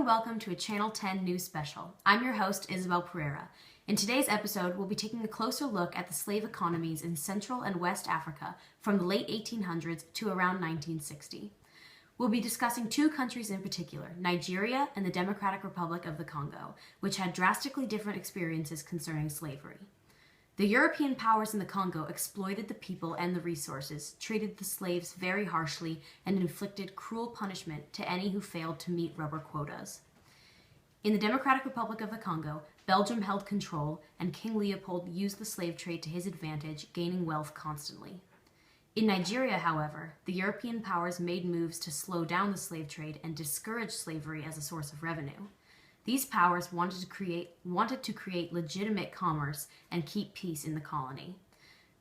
and welcome to a Channel 10 news special. I'm your host, Isabel Pereira. In today's episode, we'll be taking a closer look at the slave economies in Central and West Africa from the late 1800s to around 1960. We'll be discussing two countries in particular, Nigeria and the Democratic Republic of the Congo, which had drastically different experiences concerning slavery. The European powers in the Congo exploited the people and the resources, treated the slaves very harshly, and inflicted cruel punishment to any who failed to meet rubber quotas. In the Democratic Republic of the Congo, Belgium held control, and King Leopold used the slave trade to his advantage, gaining wealth constantly. In Nigeria, however, the European powers made moves to slow down the slave trade and discourage slavery as a source of revenue. These powers wanted to create legitimate commerce and keep peace in the colony.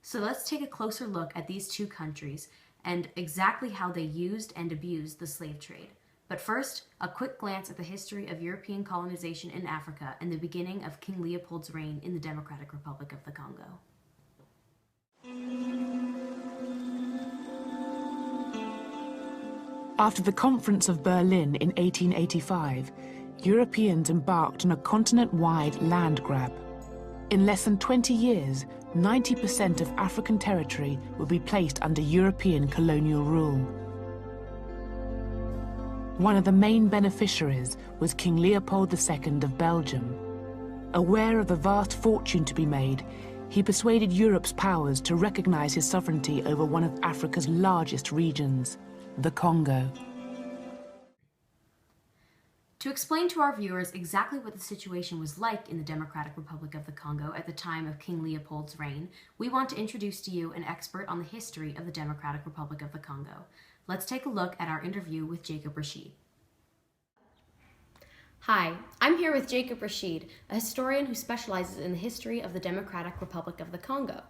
So let's take a closer look at these two countries and exactly how they used and abused the slave trade. But first, a quick glance at the history of European colonization in Africa and the beginning of King Leopold's reign in the Democratic Republic of the Congo. After the Conference of Berlin in 1885, Europeans embarked on a continent-wide land grab. In less than 20 years, 90% of African territory would be placed under European colonial rule. One of the main beneficiaries was King Leopold II of Belgium. Aware of the vast fortune to be made, he persuaded Europe's powers to recognize his sovereignty over one of Africa's largest regions, the Congo. To explain to our viewers exactly what the situation was like in the Democratic Republic of the Congo at the time of King Leopold's reign, we want to introduce to you an expert on the history of the Democratic Republic of the Congo. Let's take a look at our interview with Jacob Rashid. Hi, I'm here with Jacob Rashid, a historian who specializes in the history of the Democratic Republic of the Congo.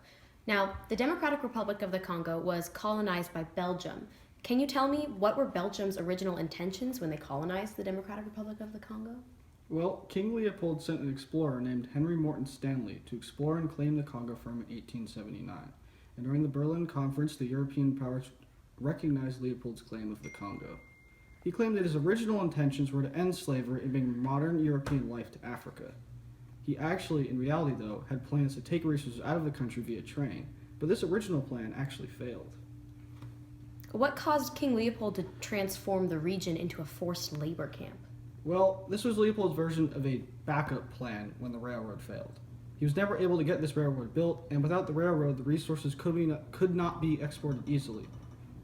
Now, the Democratic Republic of the Congo was colonized by Belgium. Can you tell me what were Belgium's original intentions when they colonized the Democratic Republic of the Congo? Well, King Leopold sent an explorer named Henry Morton Stanley to explore and claim the Congo for him in 1879. And during the Berlin Conference, the European powers recognized Leopold's claim of the Congo. He claimed that his original intentions were to end slavery and bring modern European life to Africa. He actually, in reality though, had plans to take resources out of the country via train, but this original plan actually failed. What caused King Leopold to transform the region into a forced labor camp? Well, this was Leopold's version of a backup plan when the railroad failed. He was never able to get this railroad built, and without the railroad, the resources could not be exported easily.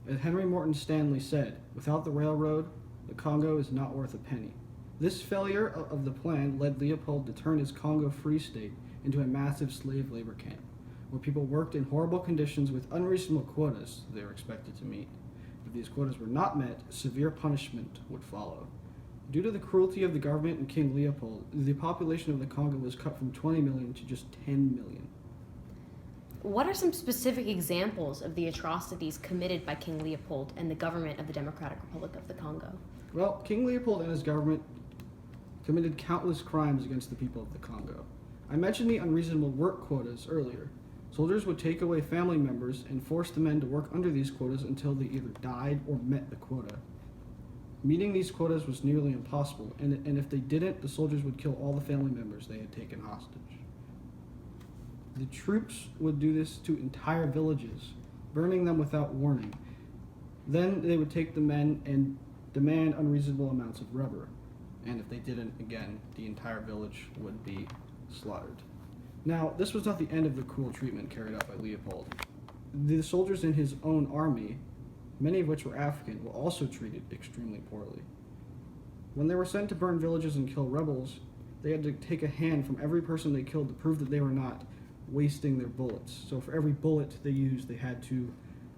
As Henry Morton Stanley said, without the railroad, the Congo is not worth a penny. This failure of the plan led Leopold to turn his Congo Free State into a massive slave labor camp, where people worked in horrible conditions with unreasonable quotas they were expected to meet. If these quotas were not met, severe punishment would follow. Due to the cruelty of the government and King Leopold, the population of the Congo was cut from 20 million to just 10 million. What are some specific examples of the atrocities committed by King Leopold and the government of the Democratic Republic of the Congo? Well, King Leopold and his government committed countless crimes against the people of the Congo. I mentioned the unreasonable work quotas earlier. Soldiers would take away family members and force the men to work under these quotas until they either died or met the quota. Meeting these quotas was nearly impossible, and if they didn't, the soldiers would kill all the family members they had taken hostage. The troops would do this to entire villages, burning them without warning. Then they would take the men and demand unreasonable amounts of rubber, and if they didn't, again, the entire village would be slaughtered. Now, this was not the end of the cruel treatment carried out by Leopold. The soldiers in his own army, many of which were African, were also treated extremely poorly. When they were sent to burn villages and kill rebels, they had to take a hand from every person they killed to prove that they were not wasting their bullets. So for every bullet they used, they had to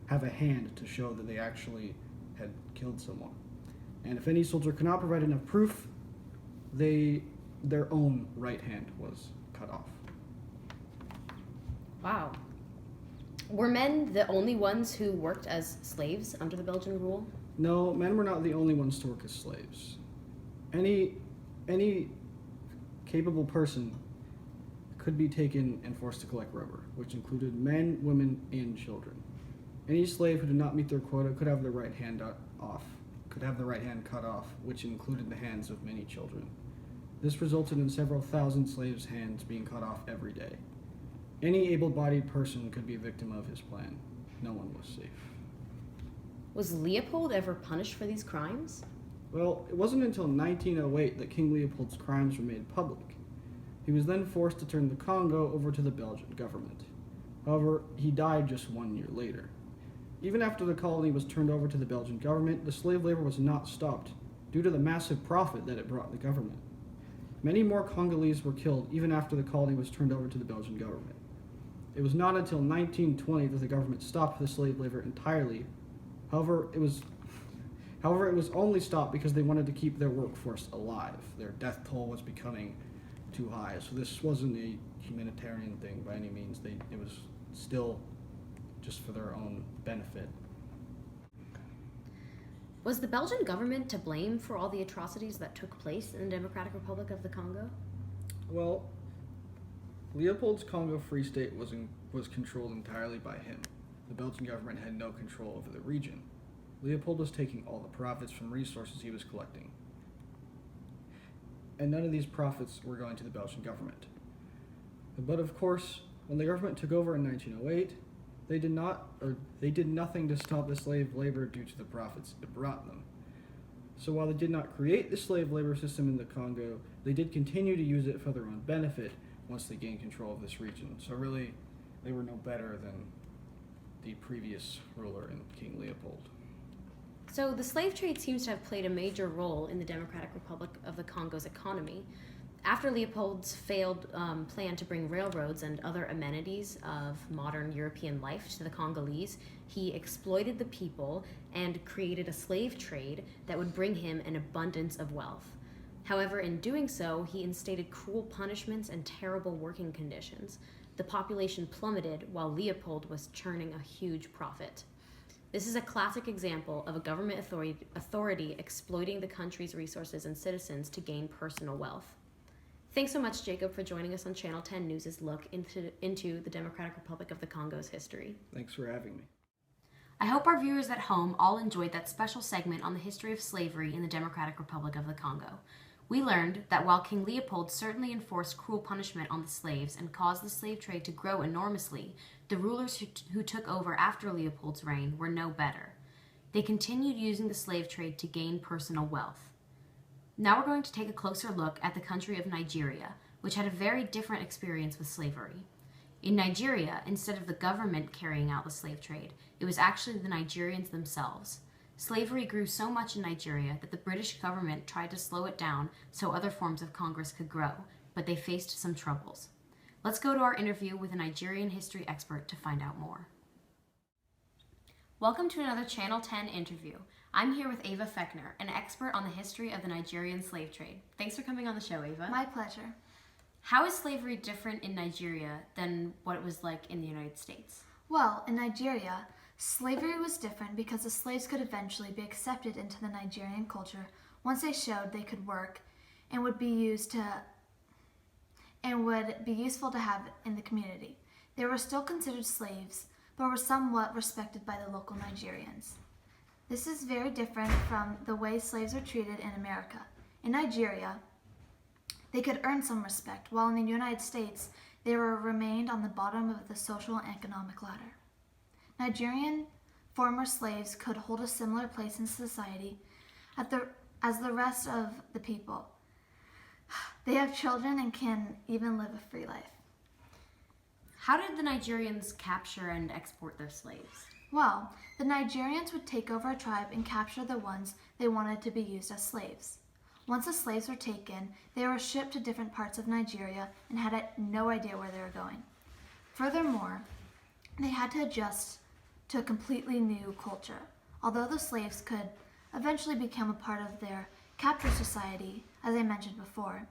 have a hand to show that they actually had killed someone. And if any soldier could not provide enough proof, their own right hand was cut off. Wow. Were men the only ones who worked as slaves under the Belgian rule? No, men were not the only ones to work as slaves. Any capable person could be taken and forced to collect rubber, which included men, women, and children. Any slave who did not meet their quota could have their right hand off, could have the right hand cut off, which included the hands of many children. This resulted in several thousand slaves' hands being cut off every day. Any able-bodied person could be a victim of his plan. No one was safe. Was Leopold ever punished for these crimes? Well, it wasn't until 1908 that King Leopold's crimes were made public. He was then forced to turn the Congo over to the Belgian government. However, he died just 1 year later. Even after the colony was turned over to the Belgian government, the slave labor was not stopped due to the massive profit that it brought the government. Many more Congolese were killed even after the colony was turned over to the Belgian government. It was not until 1920 that the government stopped the slave labor entirely. However, it was only stopped because they wanted to keep their workforce alive. Their death toll was becoming too high, so this wasn't a humanitarian thing by any means. It was still just for their own benefit. Was the Belgian government to blame for all the atrocities that took place in the Democratic Republic of the Congo? Well, Leopold's Congo Free State was controlled entirely by him. The Belgian government had no control over the region. Leopold was taking all the profits from resources he was collecting. And none of these profits were going to the Belgian government. But of course, when the government took over in 1908, they did nothing to stop the slave labor due to the profits it brought them. So while they did not create the slave labor system in the Congo, they did continue to use it for their own benefit once they gained control of this region. So really, they were no better than the previous ruler in King Leopold. So the slave trade seems to have played a major role in the Democratic Republic of the Congo's economy. After Leopold's failed plan to bring railroads and other amenities of modern European life to the Congolese, he exploited the people and created a slave trade that would bring him an abundance of wealth. However, in doing so, he instated cruel punishments and terrible working conditions. The population plummeted while Leopold was churning a huge profit. This is a classic example of a government authority exploiting the country's resources and citizens to gain personal wealth. Thanks so much, Jacob, for joining us on Channel 10 News' look into the Democratic Republic of the Congo's history. Thanks for having me. I hope our viewers at home all enjoyed that special segment on the history of slavery in the Democratic Republic of the Congo. We learned that while King Leopold certainly enforced cruel punishment on the slaves and caused the slave trade to grow enormously, the rulers who took over after Leopold's reign were no better. They continued using the slave trade to gain personal wealth. Now we're going to take a closer look at the country of Nigeria, which had a very different experience with slavery. In Nigeria, instead of the government carrying out the slave trade, it was actually the Nigerians themselves. Slavery grew so much in Nigeria that the British government tried to slow it down so other forms of Congress could grow, but they faced some troubles. Let's go to our interview with a Nigerian history expert to find out more. Welcome to another Channel 10 interview. I'm here with Ava Fechner, an expert on the history of the Nigerian slave trade. Thanks for coming on the show, Ava. My pleasure. How is slavery different in Nigeria than what it was like in the United States? Well, in Nigeria, slavery was different because the slaves could eventually be accepted into the Nigerian culture once they showed they could work and would be useful to have in the community. They were still considered slaves, but were somewhat respected by the local Nigerians. This is very different from the way slaves were treated in America. In Nigeria, they could earn some respect, while in the United States, they remained on the bottom of the social and economic ladder. Nigerian former slaves could hold a similar place in society as the rest of the people. They have children and can even live a free life. How did the Nigerians capture and export their slaves? Well, the Nigerians would take over a tribe and capture the ones they wanted to be used as slaves. Once the slaves were taken, they were shipped to different parts of Nigeria and had no idea where they were going. Furthermore, they had to adjust to a completely new culture. Although the slaves could eventually become a part of their captor society, as I mentioned before,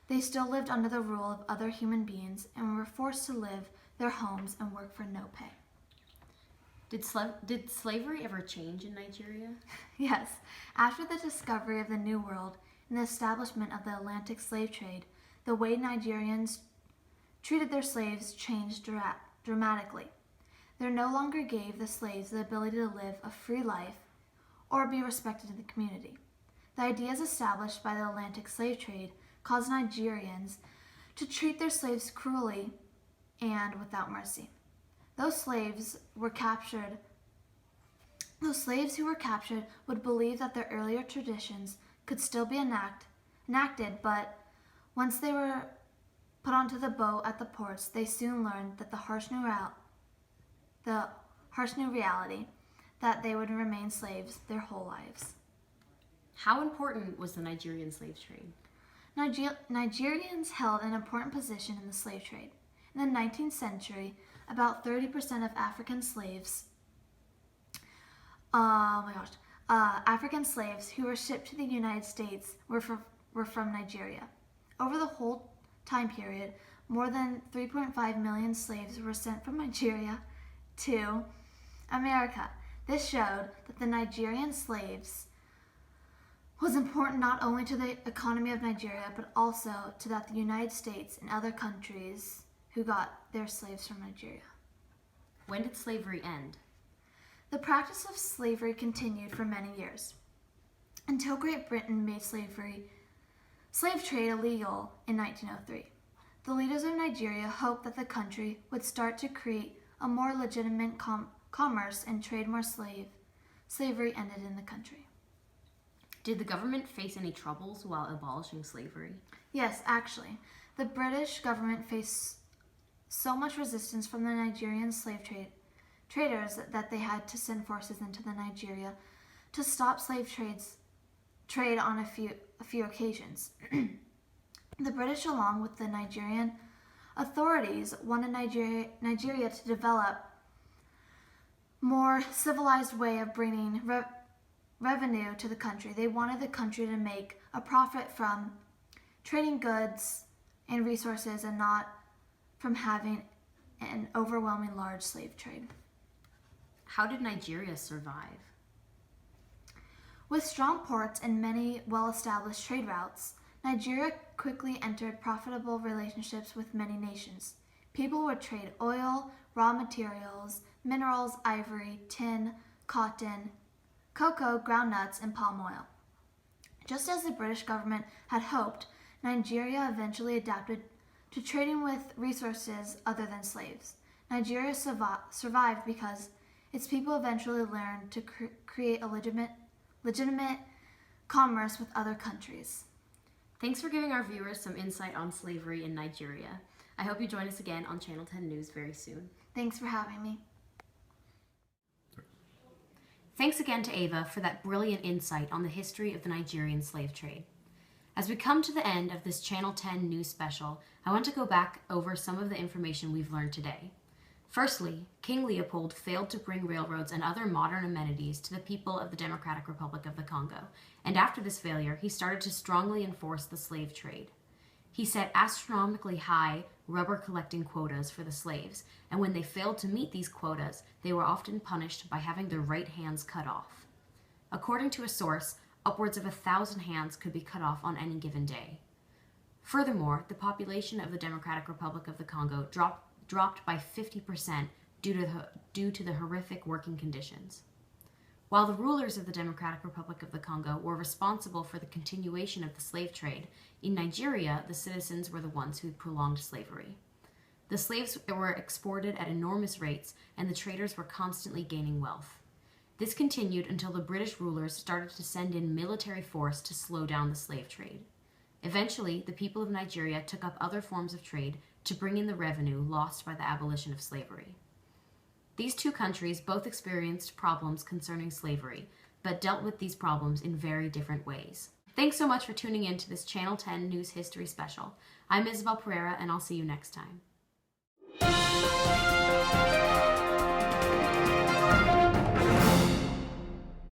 they still lived under the rule of other human beings and were forced to leave their homes and work for no pay. Did slavery ever change in Nigeria? Yes. After the discovery of the New World and the establishment of the Atlantic slave trade, the way Nigerians treated their slaves changed dramatically. They no longer gave the slaves the ability to live a free life or be respected in the community. The ideas established by the Atlantic slave trade caused Nigerians to treat their slaves cruelly and without mercy. Those slaves who were captured would believe that their earlier traditions could still be enacted, but once they were put onto the boat at the ports, they soon learned that the harsh new reality that they would remain slaves their whole lives. How important was the Nigerian slave trade? Nigerians held an important position in the slave trade. In the 19th century, about 30% of African slaves who were shipped to the United States were from Nigeria. Over the whole time period, more than 3.5 million slaves were sent from Nigeria to America. This showed that the Nigerian slaves was important not only to the economy of Nigeria, but also to that the United States and other countries who got their slaves from Nigeria. When did slavery end? The practice of slavery continued for many years, until Great Britain made slave trade illegal in 1903. The leaders of Nigeria hoped that the country would start to create a more legitimate commerce and trade more slavery ended in the country. Did the government face any troubles while abolishing slavery? Yes, actually. The British government faced so much resistance from the Nigerian slave traders that they had to send forces into the Nigeria to stop slave trade on a few occasions. The British, along with the Nigerian authorities, wanted Nigeria to develop more civilized way of bringing revenue to the country. They wanted the country to make a profit from trading goods and resources and not from having an overwhelming large slave trade. How did Nigeria survive? With strong ports and many well-established trade routes, Nigeria quickly entered profitable relationships with many nations. People would trade oil, raw materials, minerals, ivory, tin, cotton, cocoa, groundnuts, and palm oil. Just as the British government had hoped, Nigeria eventually adapted to trading with resources other than slaves. Nigeria survived because its people eventually learned to create a legitimate commerce with other countries. Thanks for giving our viewers some insight on slavery in Nigeria. I hope you join us again on Channel 10 News very soon. Thanks for having me. Thanks again to Ava for that brilliant insight on the history of the Nigerian slave trade. As we come to the end of this Channel 10 News special, I want to go back over some of the information we've learned today. Firstly, King Leopold failed to bring railroads and other modern amenities to the people of the Democratic Republic of the Congo, and after this failure, he started to strongly enforce the slave trade. He set astronomically high rubber collecting quotas for the slaves, and when they failed to meet these quotas, they were often punished by having their right hands cut off. According to a source, upwards of 1,000 hands could be cut off on any given day. Furthermore, the population of the Democratic Republic of the Congo dropped by 50% due to the horrific working conditions. While the rulers of the Democratic Republic of the Congo were responsible for the continuation of the slave trade, in Nigeria, the citizens were the ones who prolonged slavery. The slaves were exported at enormous rates, and the traders were constantly gaining wealth. This continued until the British rulers started to send in military force to slow down the slave trade. Eventually, the people of Nigeria took up other forms of trade to bring in the revenue lost by the abolition of slavery. These two countries both experienced problems concerning slavery, but dealt with these problems in very different ways. Thanks so much for tuning in to this Channel 10 News History Special. I'm Isabel Pereira, and I'll see you next time.